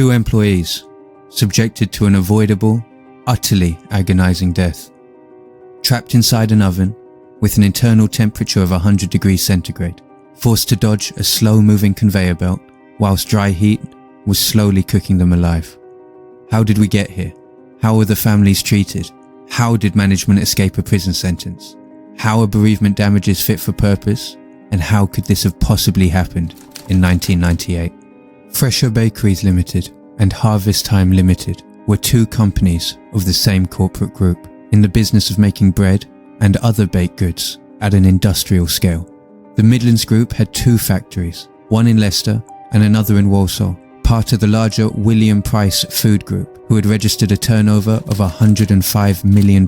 2 employees subjected to an avoidable, utterly agonizing death. Trapped inside an oven with an internal temperature of 100 degrees centigrade, forced to dodge a slow-moving conveyor belt whilst dry heat was slowly cooking them alive. How did we get here? How were the families treated? How did management escape a prison sentence? How are bereavement damages fit for purpose? And how could this have possibly happened in 1998? Fresha Bakeries Limited and Harvest Time Limited were 2 companies of the same corporate group in the business of making bread and other baked goods at an industrial scale. The Midlands Group had 2 factories, one in Leicester and another in Walsall, part of the larger William Price Food Group, who had registered a turnover of £105 million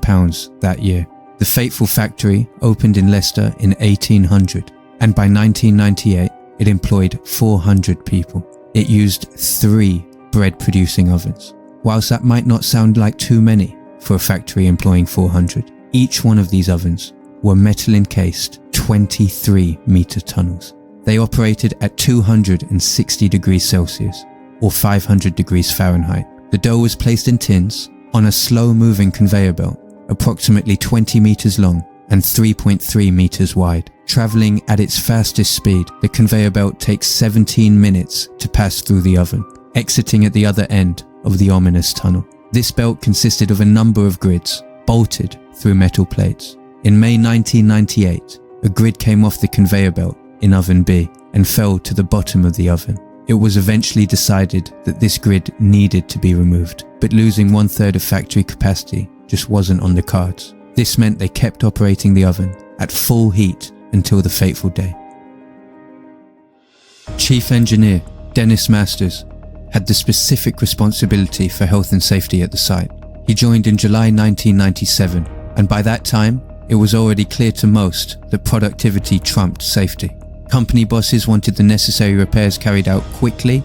that year. The fateful factory opened in Leicester in 1800, and by 1998 it employed 400 people. It used 3 bread-producing ovens. Whilst that might not sound like too many for a factory employing 400, each one of these ovens were metal-encased 23-metre tunnels. They operated at 260 degrees Celsius, or 500 degrees Fahrenheit. The dough was placed in tins on a slow-moving conveyor belt, approximately 20 metres long and 3.3 metres wide. Travelling at its fastest speed, the conveyor belt takes 17 minutes to pass through the oven, exiting at the other end of the ominous tunnel. This belt consisted of a number of grids, bolted through metal plates. In May 1998, a grid came off the conveyor belt in oven B and fell to the bottom of the oven. It was eventually decided that this grid needed to be removed, but losing 1/3 of factory capacity just wasn't on the cards. This meant they kept operating the oven at full heat until the fateful day. Chief Engineer Dennis Masters had the specific responsibility for health and safety at the site. He joined in July 1997, and by that time, it was already clear to most that productivity trumped safety. Company bosses wanted the necessary repairs carried out quickly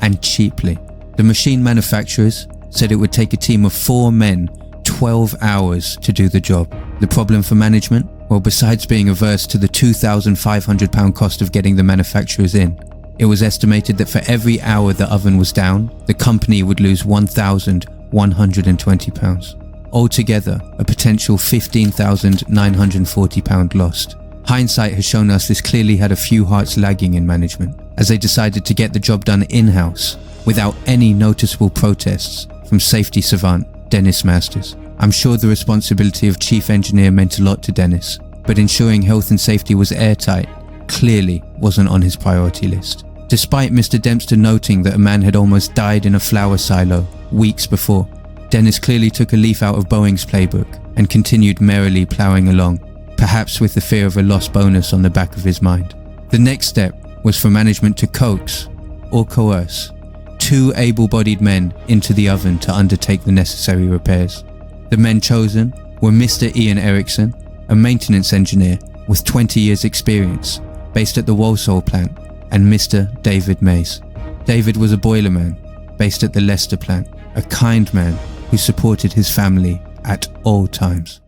and cheaply. The machine manufacturers said it would take a team of 4 men 12 hours to do the job. The problem for management? Well, besides being averse to the £2,500 cost of getting the manufacturers in, it was estimated that for every hour the oven was down, the company would lose £1,120. Altogether, a potential £15,940 lost. Hindsight has shown us this clearly had a few hearts lagging in management, as they decided to get the job done in-house without any noticeable protests from safety savant Dennis Masters. I'm sure the responsibility of chief engineer meant a lot to Dennis, but ensuring health and safety was airtight clearly wasn't on his priority list. Despite Mr. Dempster noting that a man had almost died in a flour silo weeks before, Dennis clearly took a leaf out of Boeing's playbook and continued merrily ploughing along, perhaps with the fear of a lost bonus on the back of his mind. The next step was for management to coax or coerce 2 able-bodied men into the oven to undertake the necessary repairs. The men chosen were Mr. Ian Erickson, a maintenance engineer with 20 years experience based at the Walsall plant, and Mr. David Mays. David was a boilerman based at the Leicester plant, a kind man who supported his family at all times.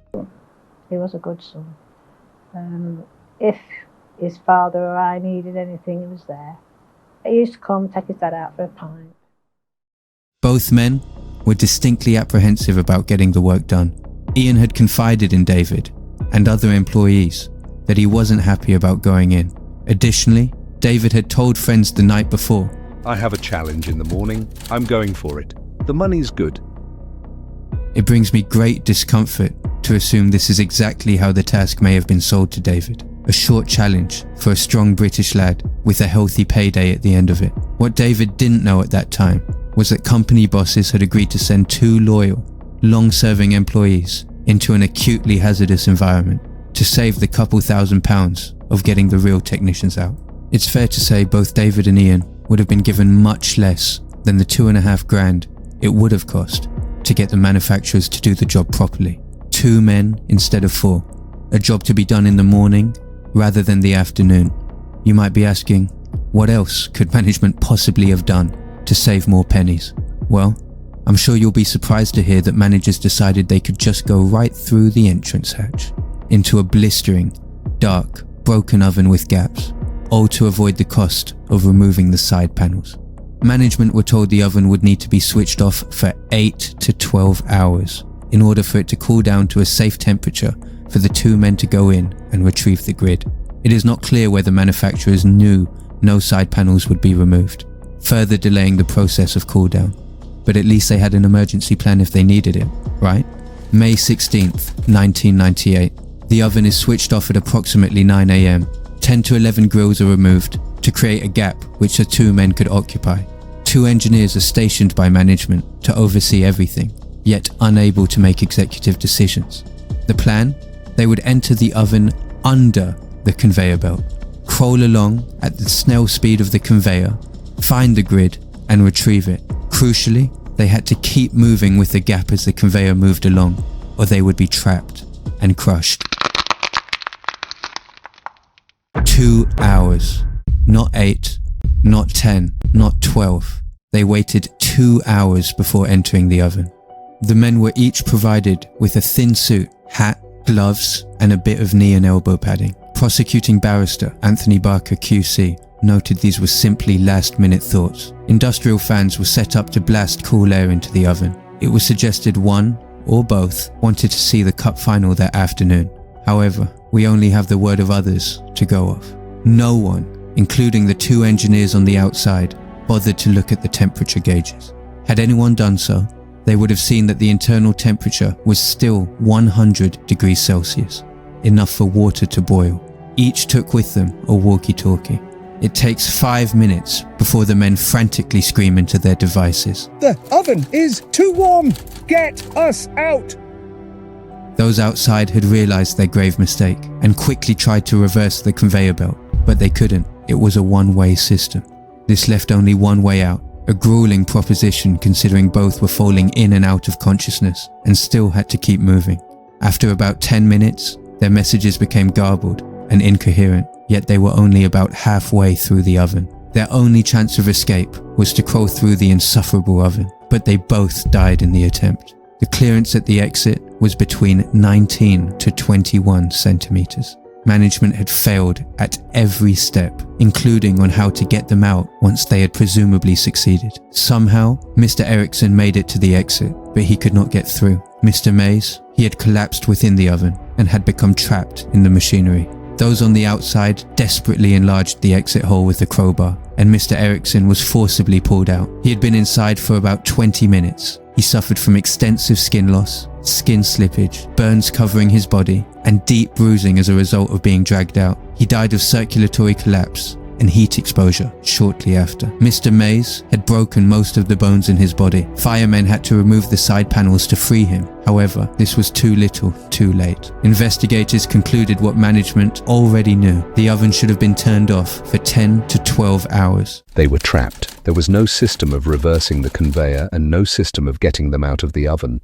He was a good son. If his father or I needed anything, he was there. He used to come, take his dad out for a pint. Both men were distinctly apprehensive about getting the work done. Ian had confided in David and other employees that he wasn't happy about going in. Additionally, David had told friends the night before, "I have a challenge in the morning. I'm going for it. The money's good." It brings me great discomfort to assume this is exactly how the task may have been sold to David. A short challenge for a strong British lad with a healthy payday at the end of it. What David didn't know at that time was that company bosses had agreed to send 2 loyal, long-serving employees into an acutely hazardous environment to save the couple £1,000s of getting the real technicians out. It's fair to say both David and Ian would have been given much less than the £2,500 it would have cost to get the manufacturers to do the job properly. 2 men instead of 4. A job to be done in the morning rather than the afternoon. You might be asking, what else could management possibly have done to save more pennies? Well, I'm sure you'll be surprised to hear that managers decided they could just go right through the entrance hatch into a blistering, dark, broken oven with gaps, all to avoid the cost of removing the side panels. Management were told the oven would need to be switched off for 8 to 12 hours in order for it to cool down to a safe temperature for the two men to go in and retrieve the grid. It is not clear whether manufacturers knew no side panels would be removed, further delaying the process of cool down. But at least they had an emergency plan if they needed it, right? May 16th, 1998. The oven is switched off at approximately 9 a.m. 10 to 11 grills are removed to create a gap which the two men could occupy. 2 engineers are stationed by management to oversee everything, yet unable to make executive decisions. The plan? They would enter the oven under the conveyor belt, crawl along at the snail speed of the conveyor, find the grid and retrieve it. Crucially, they had to keep moving with the gap as the conveyor moved along, or they would be trapped and crushed. 2 hours. Not 8, not 10, not 12. They waited 2 hours before entering the oven. The men were each provided with a thin suit, hat, gloves, and a bit of knee and elbow padding. Prosecuting barrister Anthony Barker QC noted these were simply last-minute thoughts. Industrial fans were set up to blast cool air into the oven. It was suggested one, or both, wanted to see the cup final that afternoon. However, we only have the word of others to go off. No one, including the 2 engineers on the outside, bothered to look at the temperature gauges. Had anyone done so, they would have seen that the internal temperature was still 100 degrees Celsius, enough for water to boil. Each took with them a walkie-talkie. It takes 5 minutes before the men frantically scream into their devices. The oven is too warm! Get us out! Those outside had realized their grave mistake and quickly tried to reverse the conveyor belt, but they couldn't. It was a one-way system. This left only one way out, a grueling proposition considering both were falling in and out of consciousness and still had to keep moving. After about 10 minutes, their messages became garbled and incoherent, yet they were only about halfway through the oven. Their only chance of escape was to crawl through the insufferable oven, but they both died in the attempt. The clearance at the exit was between 19 to 21 centimeters. Management had failed at every step, including on how to get them out once they had presumably succeeded. Somehow, Mr. Erickson made it to the exit, but he could not get through. Mr. Mays, he had collapsed within the oven and had become trapped in the machinery. Those on the outside desperately enlarged the exit hole with a crowbar, and Mr. Erickson was forcibly pulled out. He had been inside for about 20 minutes. He suffered from extensive skin loss, skin slippage, burns covering his body, and deep bruising as a result of being dragged out. He died of circulatory collapse and heat exposure shortly after. Mr. Mays had broken most of the bones in his body. Firemen had to remove the side panels to free him. However, this was too little, too late. Investigators concluded what management already knew. The oven should have been turned off for 10 to 12 hours. They were trapped. There was no system of reversing the conveyor and no system of getting them out of the oven.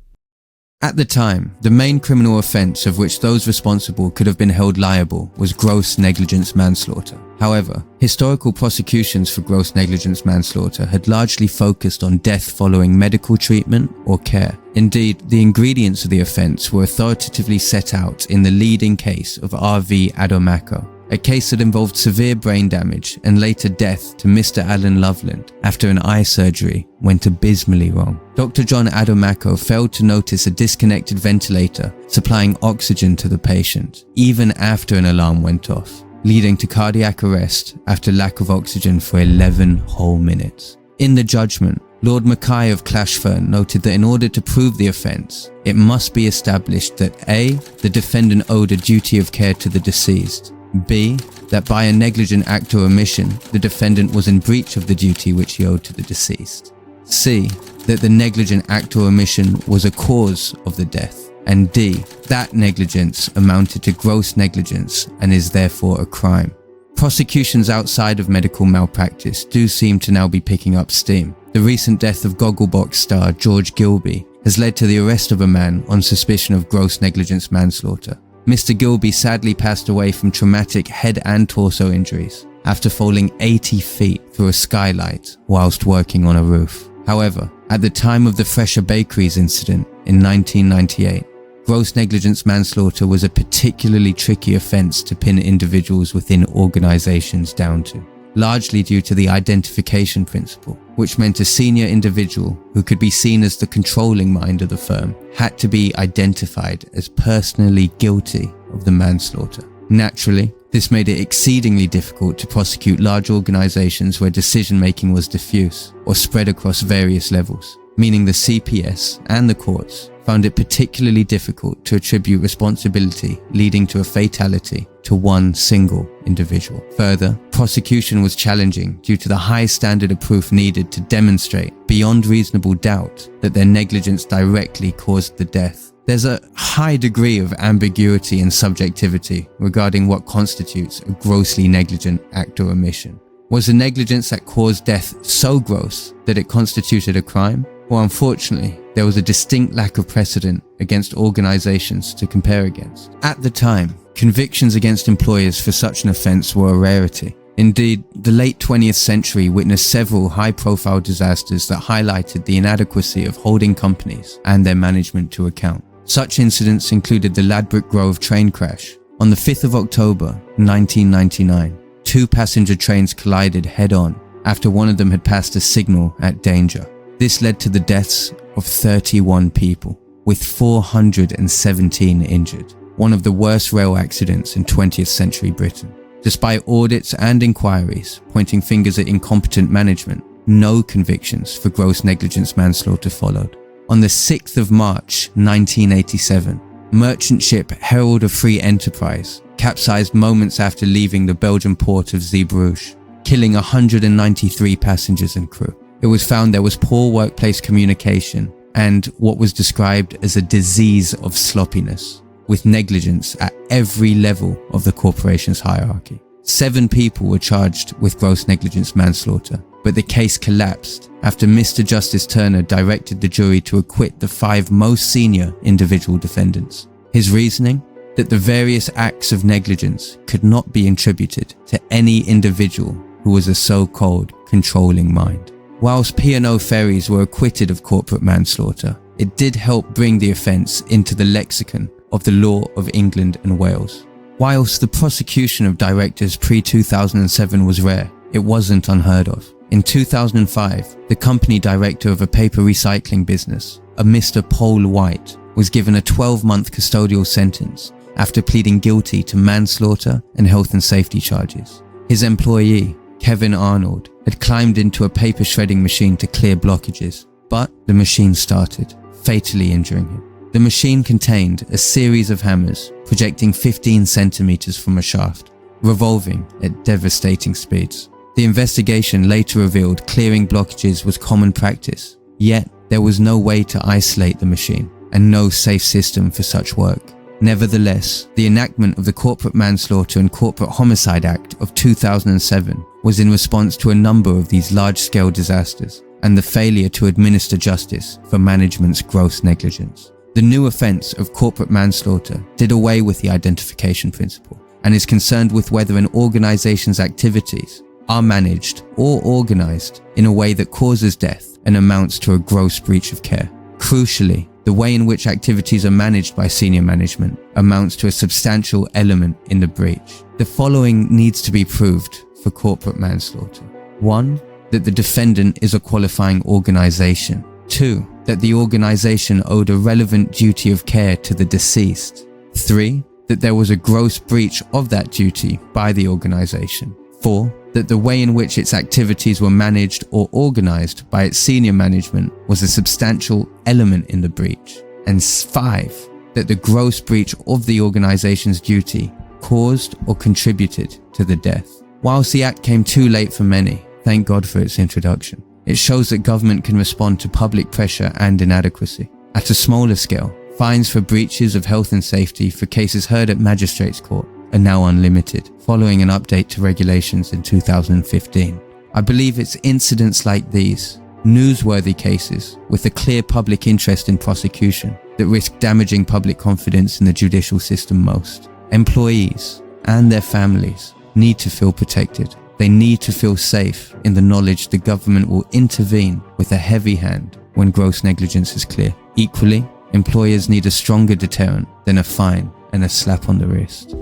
At the time, the main criminal offence of which those responsible could have been held liable was gross negligence manslaughter. However, historical prosecutions for gross negligence manslaughter had largely focused on death following medical treatment or care. Indeed, the ingredients of the offence were authoritatively set out in the leading case of R.V. Adomako, a case that involved severe brain damage and later death to Mr. Alan Loveland after an eye surgery went abysmally wrong. Dr. John Adomako failed to notice a disconnected ventilator supplying oxygen to the patient, even after an alarm went off, leading to cardiac arrest after lack of oxygen for 11 whole minutes. In the judgment, Lord Mackay of Clashfern noted that in order to prove the offence, it must be established that A. the defendant owed a duty of care to the deceased, B. that by a negligent act or omission, the defendant was in breach of the duty which he owed to the deceased, C. that the negligent act or omission was a cause of the death, and D. that negligence amounted to gross negligence and is therefore a crime. Prosecutions outside of medical malpractice do seem to now be picking up steam. The recent death of Gogglebox star George Gilby has led to the arrest of a man on suspicion of gross negligence manslaughter. Mr. Gilby sadly passed away from traumatic head and torso injuries after falling 80 feet through a skylight whilst working on a roof. However, at the time of the Fresha Bakeries incident in 1998, gross negligence manslaughter was a particularly tricky offence to pin individuals within organisations down to. largely due to the identification principle, which meant a senior individual who could be seen as the controlling mind of the firm had to be identified as personally guilty of the manslaughter. Naturally, this made it exceedingly difficult to prosecute large organizations where decision-making was diffuse or spread across various levels, meaning the CPS and the courts found it particularly difficult to attribute responsibility leading to a fatality to one single individual. Further, prosecution was challenging due to the high standard of proof needed to demonstrate beyond reasonable doubt that their negligence directly caused the death. There's a high degree of ambiguity and subjectivity regarding what constitutes a grossly negligent act or omission. Was the negligence that caused death so gross that it constituted a crime? Well, unfortunately, there was a distinct lack of precedent against organizations to compare against. At the time, convictions against employers for such an offence were a rarity. Indeed, the late 20th century witnessed several high-profile disasters that highlighted the inadequacy of holding companies and their management to account. Such incidents included the Ladbroke Grove train crash. On the 5th of October, 1999, 2 passenger trains collided head-on after one of them had passed a signal at danger. This led to the deaths of 31 people, with 417 injured, one of the worst rail accidents in 20th century Britain. Despite audits and inquiries pointing fingers at incompetent management, no convictions for gross negligence manslaughter followed. On the 6th of March 1987, merchant ship Herald of Free Enterprise capsized moments after leaving the Belgian port of Zeebrugge, killing 193 passengers and crew. It was found there was poor workplace communication and what was described as a disease of sloppiness, with negligence at every level of the corporation's hierarchy. 7 people were charged with gross negligence manslaughter, but the case collapsed after Mr. Justice Turner directed the jury to acquit the 5 most senior individual defendants. His reasoning? That the various acts of negligence could not be attributed to any individual who was a so-called controlling mind. Whilst P&O Ferries were acquitted of corporate manslaughter, it did help bring the offence into the lexicon of the law of England and Wales. Whilst the prosecution of directors pre-2007 was rare, it wasn't unheard of. In 2005, the company director of a paper recycling business, a Mr. Paul White, was given a 12-month custodial sentence after pleading guilty to manslaughter and health and safety charges. His employee, Kevin Arnold, had climbed into a paper shredding machine to clear blockages, but the machine started, fatally injuring him. The machine contained a series of hammers projecting 15 centimeters from a shaft, revolving at devastating speeds. The investigation later revealed clearing blockages was common practice, yet there was no way to isolate the machine and no safe system for such work. Nevertheless, the enactment of the Corporate Manslaughter and Corporate Homicide Act of 2007 was in response to a number of these large-scale disasters and the failure to administer justice for management's gross negligence. The new offence of corporate manslaughter did away with the identification principle and is concerned with whether an organization's activities are managed or organized in a way that causes death and amounts to a gross breach of care. Crucially, the way in which activities are managed by senior management amounts to a substantial element in the breach. The following needs to be proved for corporate manslaughter. 1. That the defendant is a qualifying organization. 2. That the organization owed a relevant duty of care to the deceased. 3. That there was a gross breach of that duty by the organization. 4. That the way in which its activities were managed or organized by its senior management was a substantial element in the breach. And 5. That the gross breach of the organization's duty caused or contributed to the death. Whilst the act came too late for many, thank God for its introduction. It shows that government can respond to public pressure and inadequacy. At a smaller scale, fines for breaches of health and safety for cases heard at magistrates' court are now unlimited, following an update to regulations in 2015. I believe it's incidents like these, newsworthy cases with a clear public interest in prosecution, that risk damaging public confidence in the judicial system most. Employees and their families need to feel protected. They need to feel safe in the knowledge the government will intervene with a heavy hand when gross negligence is clear. Equally, employers need a stronger deterrent than a fine and a slap on the wrist.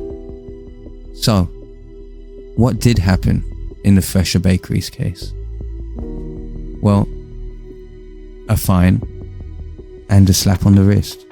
So, what did happen in the Fresha Bakeries case? Well, a fine and a slap on the wrist.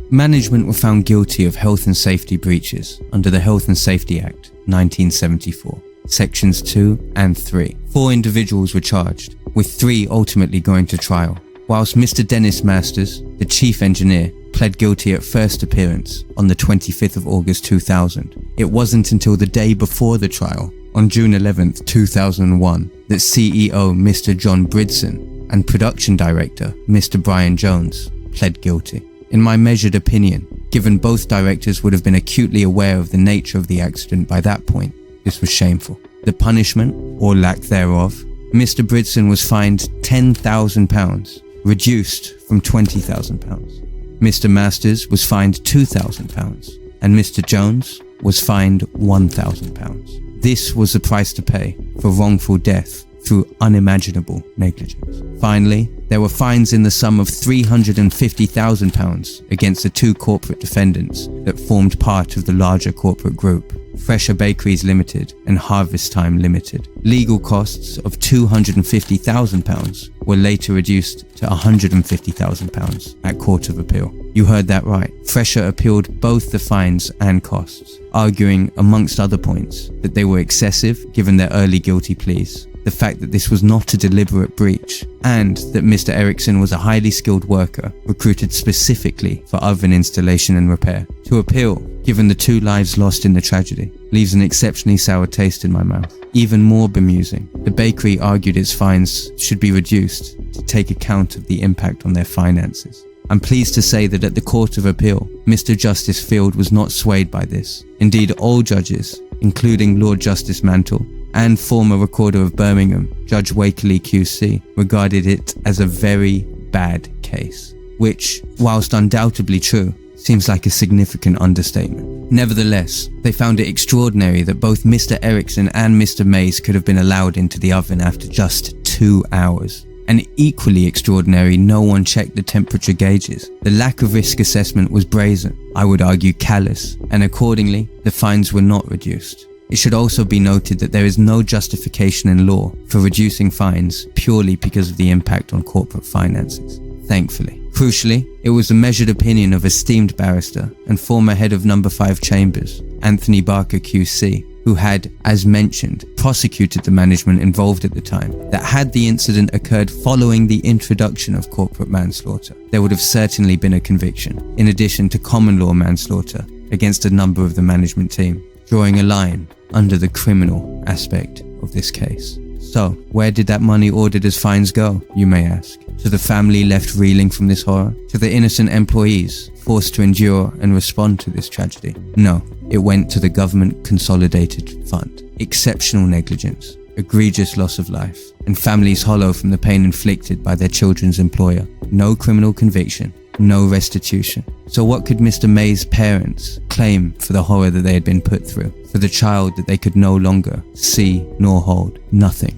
Management were found guilty of health and safety breaches under the Health and Safety Act 1974, Sections 2 and 3. 4 individuals were charged, with 3 ultimately going to trial, whilst Mr. Dennis Masters, the chief engineer, pled guilty at first appearance on the 25th of August 2000. It wasn't until the day before the trial, on June 11th, 2001, that CEO Mr. John Bridson and production director Mr. Brian Jones pled guilty. In my measured opinion, given both directors would have been acutely aware of the nature of the accident by that point, this was shameful. The punishment, or lack thereof, Mr. Bridson was fined £10,000, reduced from £20,000. Mr. Masters was fined £2,000, and Mr. Jones was fined £1,000. This was the price to pay for wrongful death through unimaginable negligence. Finally, there were fines in the sum of £350,000 against the 2 corporate defendants that formed part of the larger corporate group, Fresha Bakeries Limited and Harvest Time Limited. Legal costs of £250,000 were later reduced to £150,000 at Court of Appeal. You heard that right. Fresha appealed both the fines and costs, arguing, amongst other points, that they were excessive given their early guilty pleas, the fact that this was not a deliberate breach, and that Mr. Erickson was a highly skilled worker recruited specifically for oven installation and repair. To appeal, given the 2 lives lost in the tragedy, leaves an exceptionally sour taste in my mouth. Even more bemusing, the bakery argued its fines should be reduced to take account of the impact on their finances. I'm pleased to say that at the Court of Appeal, Mr. Justice Field was not swayed by this. Indeed, all judges, including Lord Justice Mantle and former Recorder of Birmingham, Judge Wakeley QC, regarded it as a very bad case, which, whilst undoubtedly true, seems like a significant understatement. Nevertheless, they found it extraordinary that both Mr. Erickson and Mr. Mays could have been allowed into the oven after just 2 hours. And equally extraordinary, no one checked the temperature gauges. The lack of risk assessment was brazen, I would argue callous, and accordingly, the fines were not reduced. It should also be noted that there is no justification in law for reducing fines purely because of the impact on corporate finances, thankfully. Crucially, it was the measured opinion of esteemed barrister and former head of No. 5 Chambers, Anthony Barker QC, who had, as mentioned, prosecuted the management involved at the time, that had the incident occurred following the introduction of corporate manslaughter, there would have certainly been a conviction, in addition to common law manslaughter, against a number of the management team, drawing a line under the criminal aspect of this case. So, where did that money ordered as fines go, you may ask? To the family left reeling from this horror? To the innocent employees forced to endure and respond to this tragedy? No, it went to the Government Consolidated Fund. Exceptional negligence, egregious loss of life, and families hollow from the pain inflicted by their children's employer. No criminal conviction, no restitution. So what could Mr. May's parents claim for the horror that they had been put through? For the child that they could no longer see nor hold? Nothing.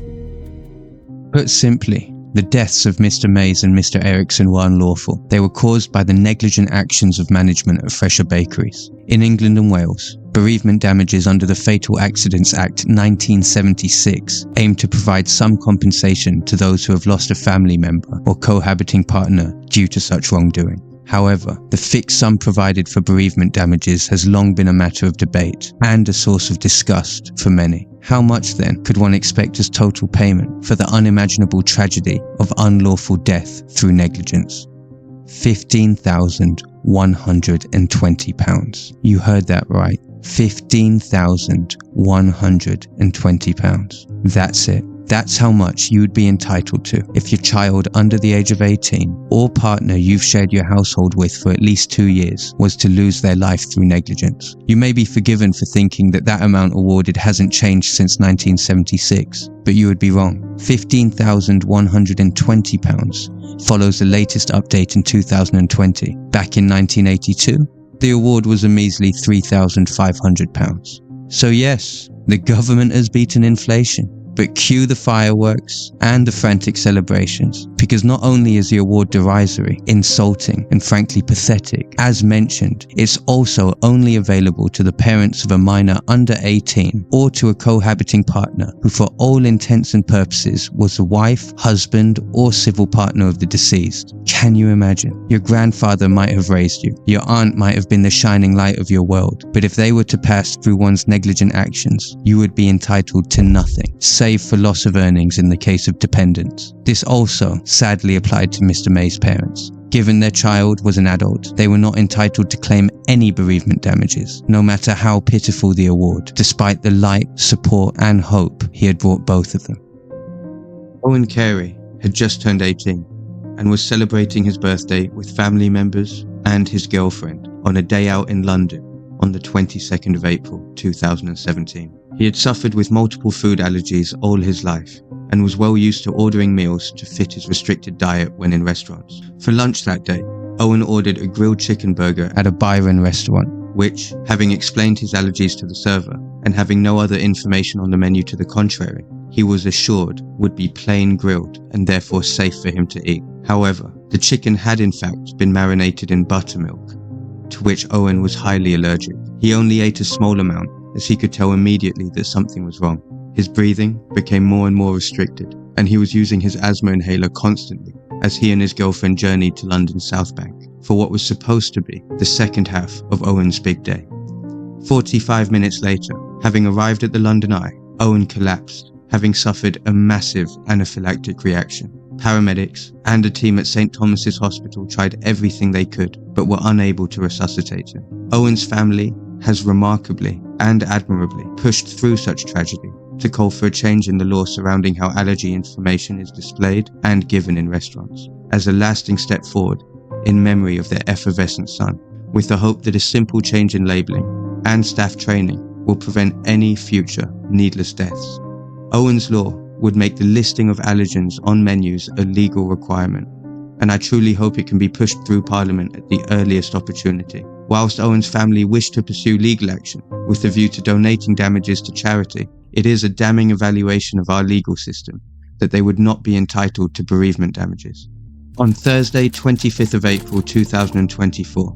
Put simply, the deaths of Mr. Mays and Mr. Erickson were unlawful. They were caused by the negligent actions of management of Fresha Bakeries. In England and Wales, bereavement damages under the Fatal Accidents Act 1976 aim to provide some compensation to those who have lost a family member or cohabiting partner due to such wrongdoing. However, the fixed sum provided for bereavement damages has long been a matter of debate and a source of disgust for many. How much then could one expect as total payment for the unimaginable tragedy of unlawful death through negligence? £15,120. You heard that right. £15,120. That's it. That's how much you would be entitled to if your child under the age of 18 or partner you've shared your household with for at least 2 years was to lose their life through negligence. You may be forgiven for thinking that that amount awarded hasn't changed since 1976, but you would be wrong. £15,120 follows the latest update in 2020. Back in 1982, the award was a measly £3,500. So yes, the government has beaten inflation. But cue the fireworks and the frantic celebrations. because not only is the award derisory, insulting, and frankly pathetic, as mentioned, it's also only available to the parents of a minor under 18 or to a cohabiting partner who for all intents and purposes was the wife, husband, or civil partner of the deceased. Can you imagine? Your grandfather might have raised you, your aunt might have been the shining light of your world, but if they were to pass through one's negligent actions, you would be entitled to nothing, save for loss of earnings in the case of dependents. This also sadly applied to Mr. May's parents. Given their child was an adult, they were not entitled to claim any bereavement damages, no matter how pitiful the award, despite the light, support, and hope he had brought both of them. Owen Carey had just turned 18 and was celebrating his birthday with family members and his girlfriend on a day out in London on the 22nd of April 2017. He had suffered with multiple food allergies all his life and was well used to ordering meals to fit his restricted diet when in restaurants. For lunch that day, Owen ordered a grilled chicken burger at a Byron restaurant, which, having explained his allergies to the server and having no other information on the menu to the contrary, he was assured would be plain grilled and therefore safe for him to eat. However, the chicken had in fact been marinated in buttermilk, to which Owen was highly allergic. He only ate a small amount, as he could tell immediately that something was wrong. His breathing became more and more restricted, and he was using his asthma inhaler constantly as he and his girlfriend journeyed to London's South Bank for what was supposed to be the second half of Owen's big day. 45 minutes later, having arrived at the London Eye, Owen collapsed, having suffered a massive anaphylactic reaction. Paramedics and a team at St. Thomas's Hospital tried everything they could, but were unable to resuscitate him. Owen's family has remarkably and admirably pushed through such tragedy to call for a change in the law surrounding how allergy information is displayed and given in restaurants, as a lasting step forward in memory of their effervescent son, with the hope that a simple change in labelling and staff training will prevent any future needless deaths. Owen's law would make the listing of allergens on menus a legal requirement, and I truly hope it can be pushed through Parliament at the earliest opportunity. Whilst Owen's family wished to pursue legal action with a view to donating damages to charity, it is a damning evaluation of our legal system that they would not be entitled to bereavement damages. On Thursday, 25th of April 2024,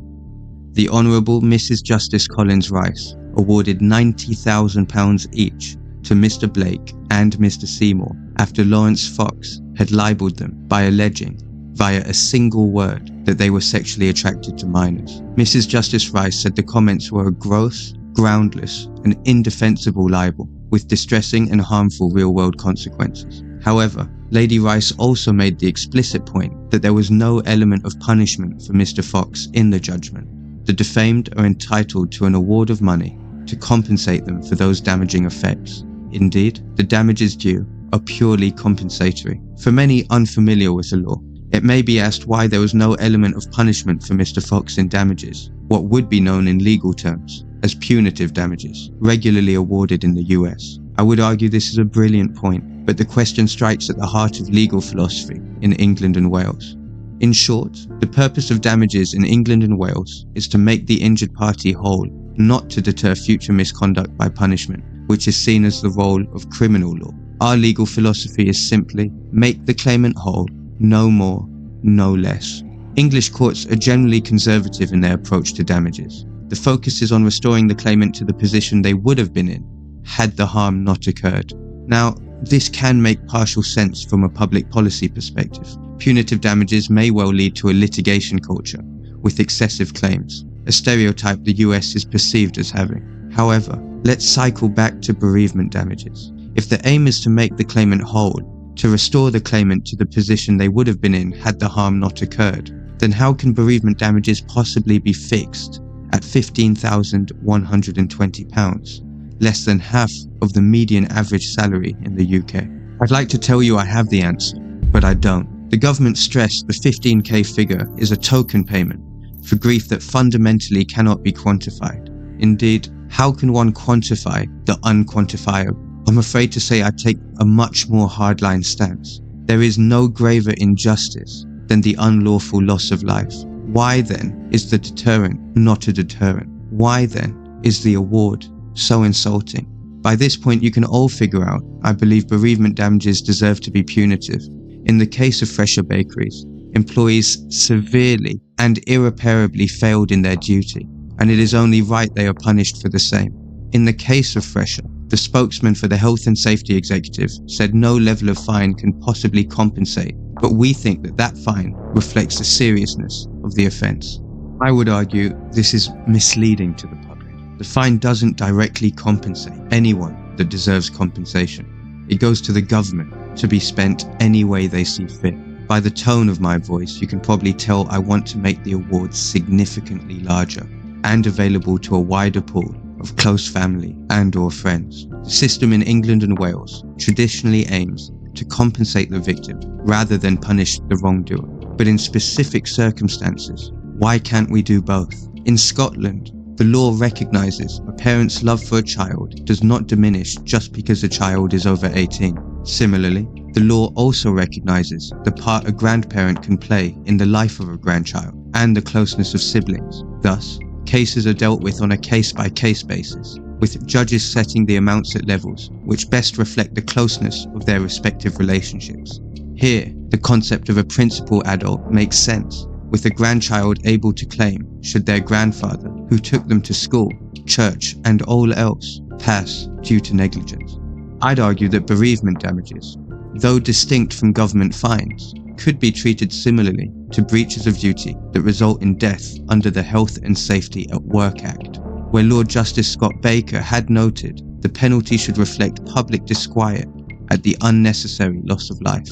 the Honourable Mrs. Justice Collins Rice awarded £90,000 each to Mr. Blake and Mr. Seymour after Lawrence Fox had libelled them by alleging, via a single word, that they were sexually attracted to minors. Mrs. Justice Rice said the comments were a gross, groundless, and indefensible libel with distressing and harmful real-world consequences. However, Lady Rice also made the explicit point that there was no element of punishment for Mr. Fox in the judgment. The defamed are entitled to an award of money to compensate them for those damaging effects. Indeed, the damages due are purely compensatory. For many unfamiliar with the law, it may be asked why there was no element of punishment for Mr. Fox in damages, what would be known in legal terms as punitive damages, regularly awarded in the US. I would argue this is a brilliant point, but the question strikes at the heart of legal philosophy in England and Wales. In short, the purpose of damages in England and Wales is to make the injured party whole, not to deter future misconduct by punishment, which is seen as the role of criminal law. Our legal philosophy is simply make the claimant whole, no more, no less. English courts are generally conservative in their approach to damages. The focus is on restoring the claimant to the position they would have been in had the harm not occurred. Now, this can make partial sense from a public policy perspective. Punitive damages may well lead to a litigation culture with excessive claims, a stereotype the US is perceived as having. However, let's cycle back to bereavement damages. If the aim is to make the claimant whole, to restore the claimant to the position they would have been in had the harm not occurred, then how can bereavement damages possibly be fixed at £15,120, less than half of the median average salary in the UK? I'd like to tell you I have the answer, but I don't. The government stressed the 15k figure is a token payment for grief that fundamentally cannot be quantified. Indeed, how can one quantify the unquantifiable? I'm afraid to say I take a much more hardline stance. There is no graver injustice than the unlawful loss of life. Why then is the deterrent not a deterrent? Why then is the award so insulting? By this point you can all figure out, I believe bereavement damages deserve to be punitive. In the case of Fresha Bakeries, employees severely and irreparably failed in their duty, and it is only right they are punished for the same. In the case of Fresha, the spokesman for the Health and Safety Executive said no level of fine can possibly compensate, but we think that that fine reflects the seriousness of the offence. I would argue this is misleading to the public. The fine doesn't directly compensate anyone that deserves compensation. It goes to the government to be spent any way they see fit. By the tone of my voice, you can probably tell I want to make the awards significantly larger and available to a wider pool of close family and/or friends. The system in England and Wales traditionally aims to compensate the victim rather than punish the wrongdoer. But in specific circumstances, why can't we do both? In Scotland, the law recognises a parent's love for a child does not diminish just because the child is over 18. Similarly, the law also recognises the part a grandparent can play in the life of a grandchild and the closeness of siblings. Thus, cases are dealt with on a case-by-case basis, with judges setting the amounts at levels which best reflect the closeness of their respective relationships. Here, the concept of a principal adult makes sense, with a grandchild able to claim should their grandfather, who took them to school, church, and all else, pass due to negligence. I'd argue that bereavement damages, though distinct from government fines, could be treated similarly to breaches of duty that result in death under the Health and Safety at Work Act, where Lord Justice Scott Baker had noted the penalty should reflect public disquiet at the unnecessary loss of life.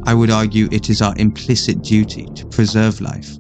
I would argue it is our implicit duty to preserve life.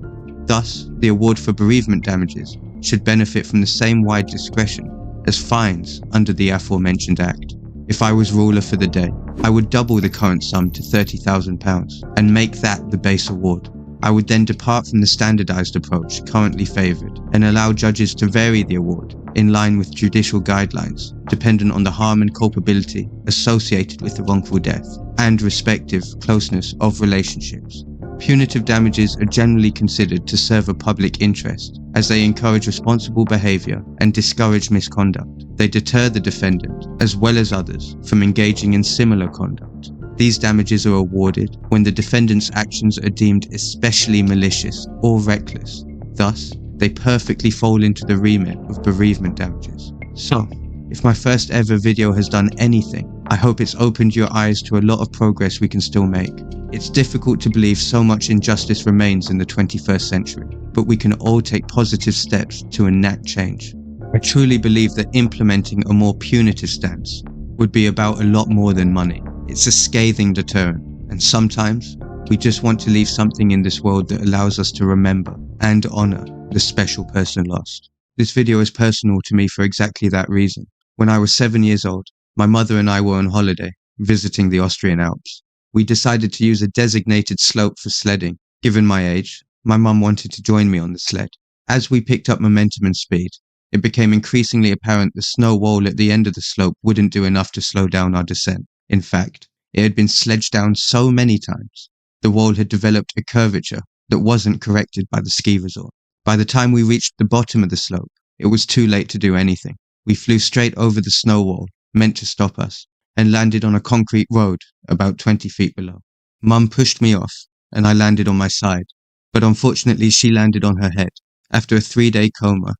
Thus, the award for bereavement damages should benefit from the same wide discretion as fines under the aforementioned Act. If I was ruler for the day, I would double the current sum to £30,000 and make that the base award. I would then depart from the standardised approach currently favoured and allow judges to vary the award in line with judicial guidelines, dependent on the harm and culpability associated with the wrongful death and respective closeness of relationships. Punitive damages are generally considered to serve a public interest, as they encourage responsible behaviour and discourage misconduct. They deter the defendant, as well as others, from engaging in similar conduct. These damages are awarded when the defendant's actions are deemed especially malicious or reckless. Thus, they perfectly fall into the remit of bereavement damages. So, if my first ever video has done anything, I hope it's opened your eyes to a lot of progress we can still make. It's difficult to believe so much injustice remains in the 21st century, but we can all take positive steps to enact change. I truly believe that implementing a more punitive stance would be about a lot more than money. It's a scathing deterrent, and sometimes we just want to leave something in this world that allows us to remember and honour the special person lost. This video is personal to me for exactly that reason. When I was 7 years old, my mother and I were on holiday, visiting the Austrian Alps. We decided to use a designated slope for sledding. Given my age, my mum wanted to join me on the sled. As we picked up momentum and speed, it became increasingly apparent the snow wall at the end of the slope wouldn't do enough to slow down our descent. In fact, it had been sledged down so many times, the wall had developed a curvature that wasn't corrected by the ski resort. By the time we reached the bottom of the slope, it was too late to do anything. We flew straight over the snow wall, meant to stop us, and landed on a concrete road about 20 feet below. Mum pushed me off, and I landed on my side, but unfortunately she landed on her head. After a 3-day coma,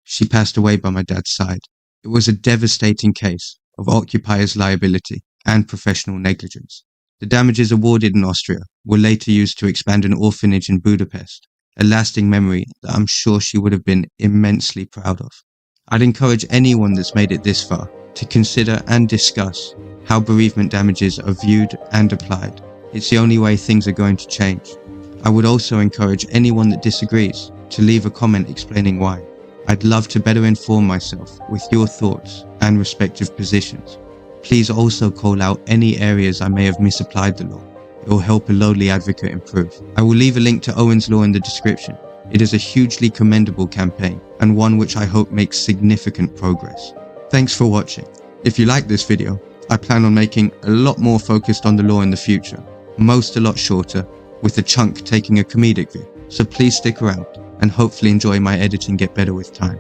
she passed away by my dad's side. It was a devastating case of occupier's liability and professional negligence. The damages awarded in Austria were later used to expand an orphanage in Budapest, a lasting memory that I'm sure she would have been immensely proud of. I'd encourage anyone that's made it this far to consider and discuss how bereavement damages are viewed and applied. It's the only way things are going to change. I would also encourage anyone that disagrees to leave a comment explaining why. I'd love to better inform myself with your thoughts and respective positions. Please also call out any areas I may have misapplied the law. It will help a lowly advocate improve. I will leave a link to Owen's Law in the description. It is a hugely commendable campaign and one which I hope makes significant progress. Thanks for watching. If you like this video, I plan on making a lot more focused on the law in the future, most a lot shorter, with a chunk taking a comedic view. So please stick around and hopefully enjoy my editing get better with time.